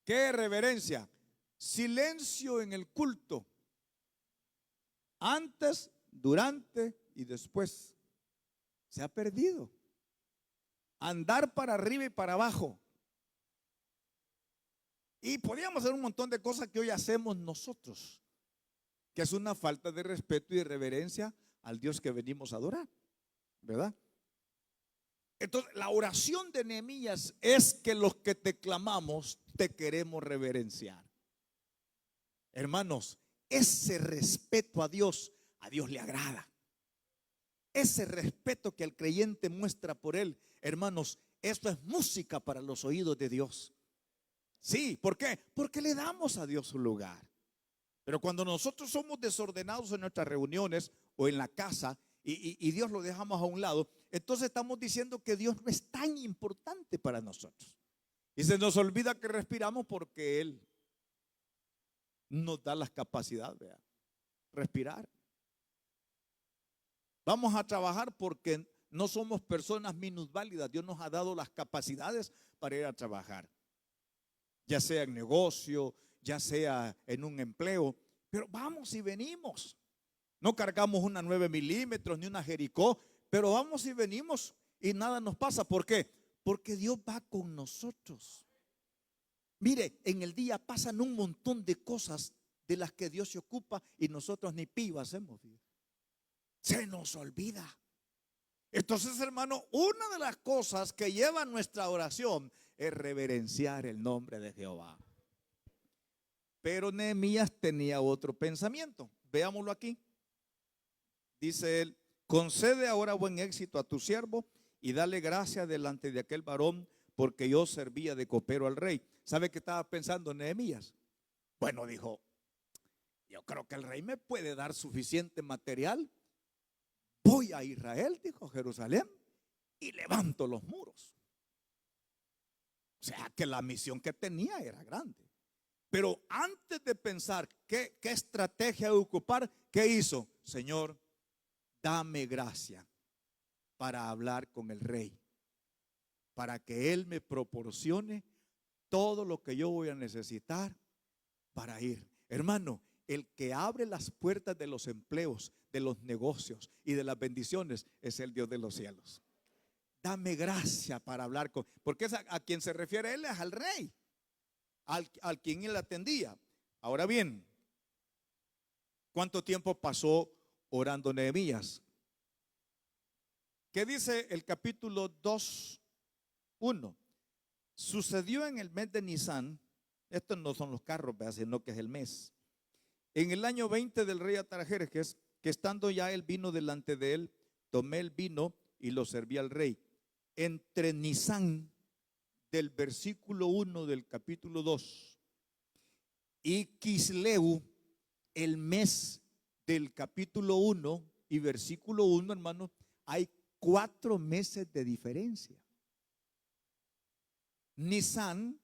B: ¿Qué reverencia? Silencio en el culto. Antes, durante y después. Se ha perdido. Andar para arriba y para abajo. Y podríamos hacer un montón de cosas que hoy hacemos nosotros, que es una falta de respeto y de reverencia al Dios que venimos a adorar, ¿verdad? Entonces, la oración de Nehemías es que los que te clamamos te queremos reverenciar. Hermanos, ese respeto a Dios le agrada. Ese respeto que el creyente muestra por él, hermanos, esto es música para los oídos de Dios. Sí, ¿por qué? Porque le damos a Dios su lugar. Pero cuando nosotros somos desordenados en nuestras reuniones o en la casa y Dios lo dejamos a un lado, entonces estamos diciendo que Dios no es tan importante para nosotros. Y se nos olvida que respiramos porque Él nos da las capacidades de respirar. Vamos a trabajar porque no somos personas minusválidas. Dios nos ha dado las capacidades para ir a trabajar, ya sea en negocio, ya sea en un empleo, pero vamos y venimos. No cargamos una 9 milímetros ni una Jericó, pero vamos y venimos y nada nos pasa. ¿Por qué? Porque Dios va con nosotros. Mire, en el día pasan un montón de cosas de las que Dios se ocupa y nosotros ni piba hacemos. Se nos olvida. Entonces, hermano, una de las cosas que lleva nuestra oración es reverenciar el nombre de Jehová. Pero Nehemías tenía otro pensamiento. Veámoslo aquí. Dice él: concede ahora buen éxito a tu siervo y dale gracia delante de aquel varón, porque yo servía de copero al rey. ¿Sabe qué estaba pensando Nehemías? Bueno, dijo, yo creo que el rey me puede dar suficiente material. Voy a Israel, dijo, Jerusalén, y levanto los muros. O sea que la misión que tenía era grande. Pero antes de pensar qué estrategia ocupar, ¿qué hizo? Señor, dame gracia para hablar con el rey, para que él me proporcione todo lo que yo voy a necesitar para ir. Hermano, el que abre las puertas de los empleos, de los negocios y de las bendiciones es el Dios de los cielos. Dame gracia para hablar con, porque es a quien se refiere él, es al rey, al quien él atendía. Ahora bien, ¿cuánto tiempo pasó orando Nehemías? ¿Qué dice el capítulo 2:1? Sucedió en el mes de Nisán. Estos no son los carros, sino que es el mes. En el año 20 del rey Atarjerjes, que estando ya el vino delante de él, tomé el vino y lo serví al rey. Entre Nisán, del versículo 1 del capítulo 2, y Quisleu, el mes del capítulo 1 y versículo 1, hermano, hay 4 meses de diferencia. Nisán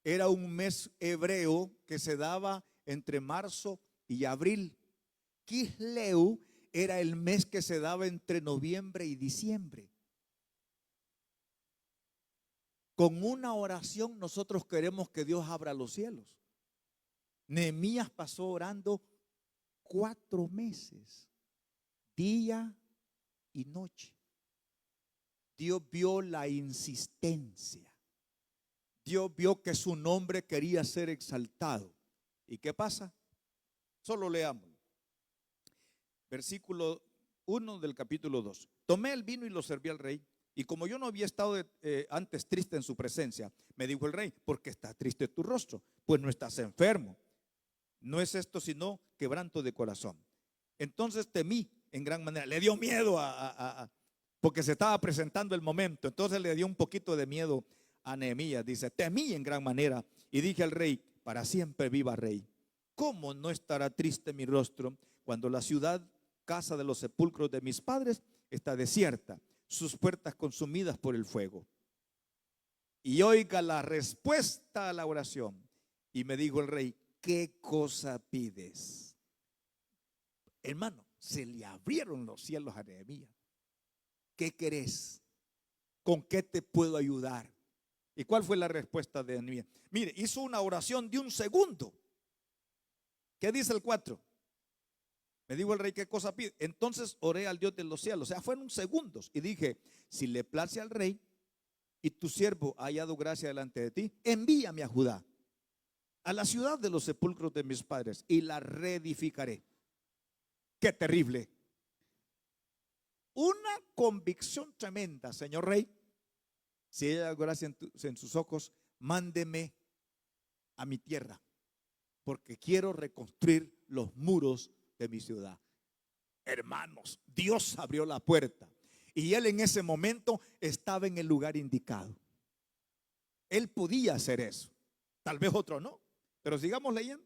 B: era un mes hebreo que se daba entre marzo y abril. Quisleu era el mes que se daba entre noviembre y diciembre. Con una oración nosotros queremos que Dios abra los cielos. Nehemías pasó orando 4 meses, día y noche. Dios vio la insistencia. Dios vio que su nombre quería ser exaltado. ¿Y qué pasa? Solo leamos. Versículo 1 del capítulo 2. Tomé el vino y lo serví al rey. Y como yo no había estado antes triste en su presencia, me dijo el rey: ¿por qué está triste tu rostro? Pues no estás enfermo. No es esto sino quebranto de corazón. Entonces temí en gran manera. Le dio miedo porque se estaba presentando el momento. Entonces le dio un poquito de miedo a Nehemías. Dice: temí en gran manera y dije al rey: para siempre viva rey. ¿Cómo no estará triste mi rostro cuando la ciudad, casa de los sepulcros de mis padres, está desierta? sus puertas consumidas por el fuego. Y oiga la respuesta a la oración. Y me dijo el rey: ¿qué cosa pides? Hermano, se le abrieron los cielos a Nehemías. ¿Qué querés? ¿Con qué te puedo ayudar? ¿Y cuál fue la respuesta de Nehemías? Mire, hizo una oración de un segundo. ¿Qué dice el 4? Me dijo el rey: ¿qué cosa pide? Entonces oré al Dios de los cielos. O sea, fueron segundos. Y dije: si le place al rey y tu siervo ha hallado gracia delante de ti, envíame a Judá, a la ciudad de los sepulcros de mis padres, y la reedificaré. Qué terrible. Una convicción tremenda. Señor rey, si hay gracia en sus ojos, mándeme a mi tierra, porque quiero reconstruir los muros de mi ciudad. Hermanos, Dios abrió la puerta y él en ese momento estaba en el lugar indicado. Él podía hacer eso. Tal vez otro no, pero sigamos leyendo.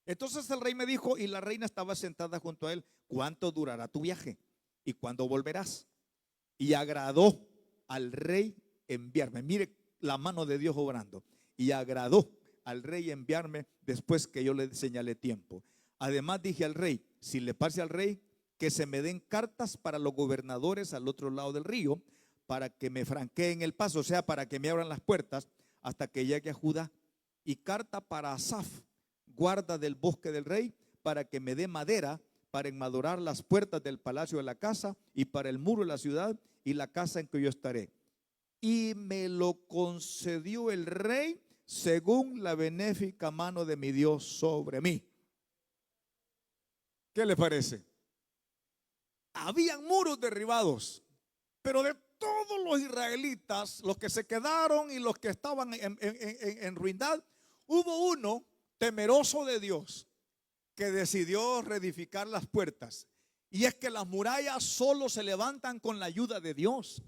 B: Entonces el rey me dijo, y la reina estaba sentada junto a él: ¿cuánto durará tu viaje? ¿Y cuándo volverás? Y agradó al rey enviarme. Mire la mano de Dios obrando. Y agradó al rey enviarme después que yo le señalé tiempo. Además dije al rey: si le place al rey, que se me den cartas para los gobernadores al otro lado del río, para que me franqueen el paso, o sea, para que me abran las puertas hasta que llegue a Judá. Y carta para Asaf, guarda del bosque del rey, para que me dé madera para enmaderar las puertas del palacio de la casa y para el muro de la ciudad y la casa en que yo estaré. Y me lo concedió el rey según la benéfica mano de mi Dios sobre mí. ¿Qué le parece? Habían muros derribados, pero de todos los israelitas, los que se quedaron y los que estaban en ruindad, hubo uno temeroso de Dios que decidió reedificar las puertas. Y es que las murallas solo se levantan con la ayuda de Dios.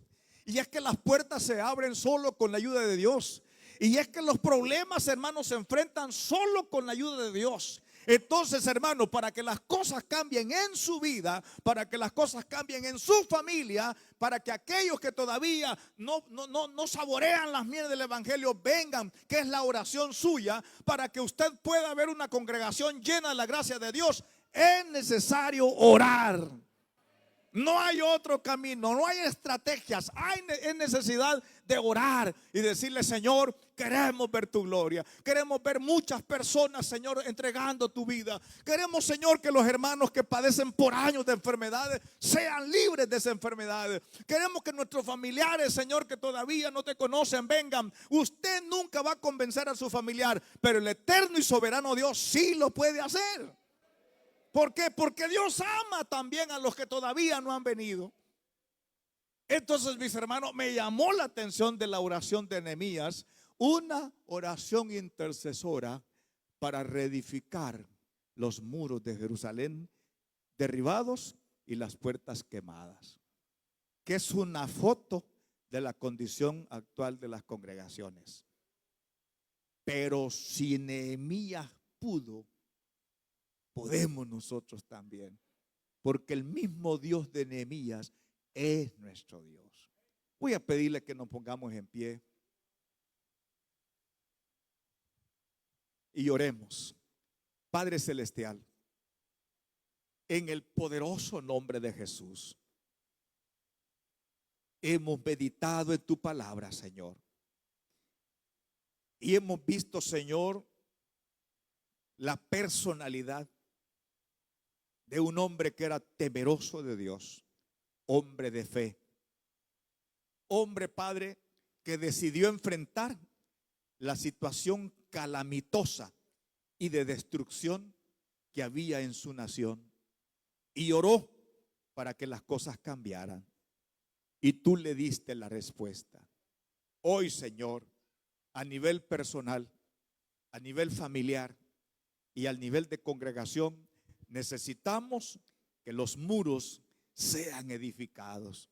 B: Y es que las puertas se abren solo con la ayuda de Dios. Y es que los problemas, hermanos, se enfrentan solo con la ayuda de Dios. Entonces, hermano, para que las cosas cambien en su vida, para que las cosas cambien en su familia, para que aquellos que todavía no saborean las mieles del evangelio vengan, que es la oración suya, para que usted pueda ver una congregación llena de la gracia de Dios, es necesario orar. No hay otro camino, no hay estrategias. Es necesidad de orar y decirle: Señor, queremos ver tu gloria. Queremos ver muchas personas, Señor, entregando tu vida. Queremos, Señor, que los hermanos que padecen por años de enfermedades sean libres de esas enfermedades. Queremos que nuestros familiares, Señor, que todavía no te conocen, vengan. Usted nunca va a convencer a su familiar, pero el eterno y soberano Dios sí lo puede hacer. ¿Por qué? Porque Dios ama también a los que todavía no han venido. Entonces, mis hermanos, me llamó la atención de la oración de Nehemías, una oración intercesora para reedificar los muros de Jerusalén derribados y las puertas quemadas, que es una foto de la condición actual de las congregaciones. Pero si Nehemías pudo, podemos nosotros también, porque el mismo Dios de Nehemías es nuestro Dios. Voy a pedirle que nos pongamos en pie y oremos. Padre celestial, en el poderoso nombre de Jesús, hemos meditado en tu palabra, Señor, y hemos visto, Señor, la personalidad de un hombre que era temeroso de Dios, hombre de fe, hombre, Padre, que decidió enfrentar la situación calamitosa y de destrucción que había en su nación, y oró para que las cosas cambiaran, y tú le diste la respuesta. Hoy, Señor, a nivel personal, a nivel familiar y al nivel de congregación, necesitamos que los muros sean edificados.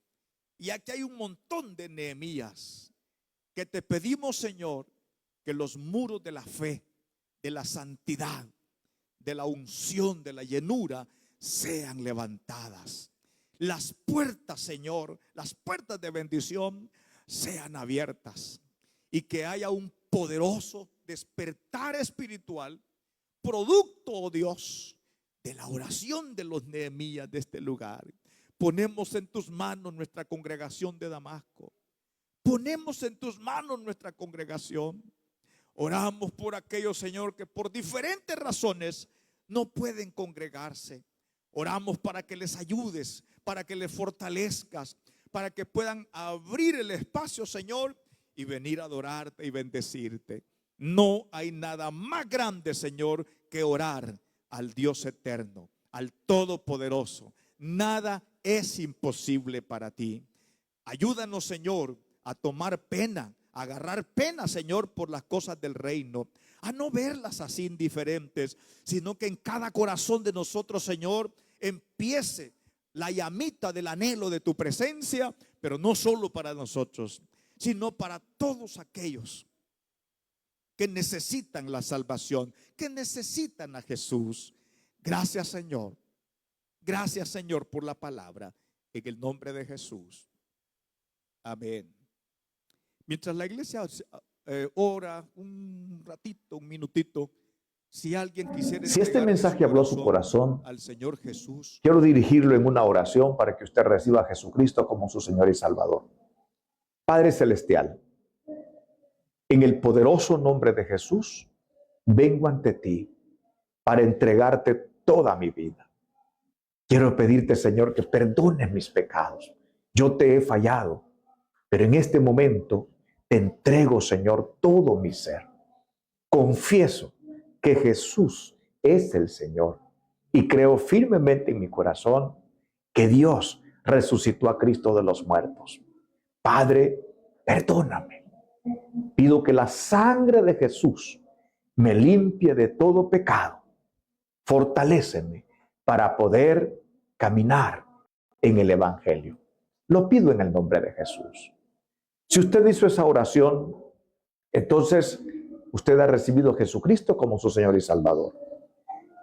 B: Y aquí hay un montón de Nehemías que te pedimos, Señor, que los muros de la fe, de la santidad, de la unción, de la llenura sean levantadas. las puertas, Señor, las puertas de bendición sean abiertas y que haya un poderoso despertar espiritual, producto, oh Dios, de la oración de los Nehemías de este lugar. Ponemos en tus manos nuestra congregación de Damasco. Ponemos en tus manos nuestra congregación. Oramos por aquellos, Señor, que por diferentes razones no pueden congregarse. Oramos para que les ayudes, para que les fortalezcas, para que puedan abrir el espacio, Señor, y venir a adorarte y bendecirte. No hay nada más grande, Señor, que orar al Dios eterno, al Todopoderoso. Nada es imposible para ti. Ayúdanos, Señor, a tomar pena, a agarrar pena, Señor, por las cosas del reino, a no verlas así indiferentes, sino que en cada corazón de nosotros, Señor, empiece la llamita del anhelo de tu presencia, pero no solo para nosotros, sino para todos aquellos que necesitan la salvación, que necesitan a Jesús. Gracias, Señor. Gracias, Señor, por la palabra. En el nombre de Jesús. Amén. Mientras la iglesia ora un ratito, un minutito, si alguien quisiera,
A: si este mensaje habló a su corazón,
B: al Señor Jesús,
A: quiero dirigirlo en una oración para que usted reciba a Jesucristo como su Señor y Salvador. Padre Celestial, en el poderoso nombre de Jesús, vengo ante ti para entregarte toda mi vida. Quiero pedirte, Señor, que perdones mis pecados. Yo te he fallado, pero en este momento te entrego, Señor, todo mi ser. Confieso que Jesús es el Señor y creo firmemente en mi corazón que Dios resucitó a Cristo de los muertos. Padre, perdóname. Pido que la sangre de Jesús me limpie de todo pecado. Fortaléceme para poder caminar en el Evangelio. Lo pido en el nombre de Jesús. Si usted hizo esa oración, entonces usted ha recibido a Jesucristo como su Señor y Salvador.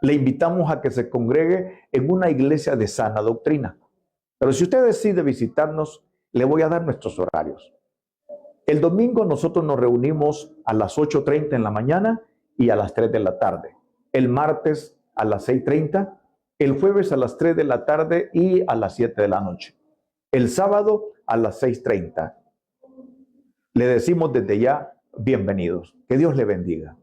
A: Le invitamos a que se congregue en una iglesia de sana doctrina. Pero si usted decide visitarnos, le voy a dar nuestros horarios. El domingo nosotros nos reunimos a las 8:30 en la mañana y a las 3 de la tarde. El martes a las 6:30, el jueves a las 3 de la tarde y a las 7 de la noche. El sábado a las 6:30. Le decimos desde ya, bienvenidos. Que Dios le bendiga.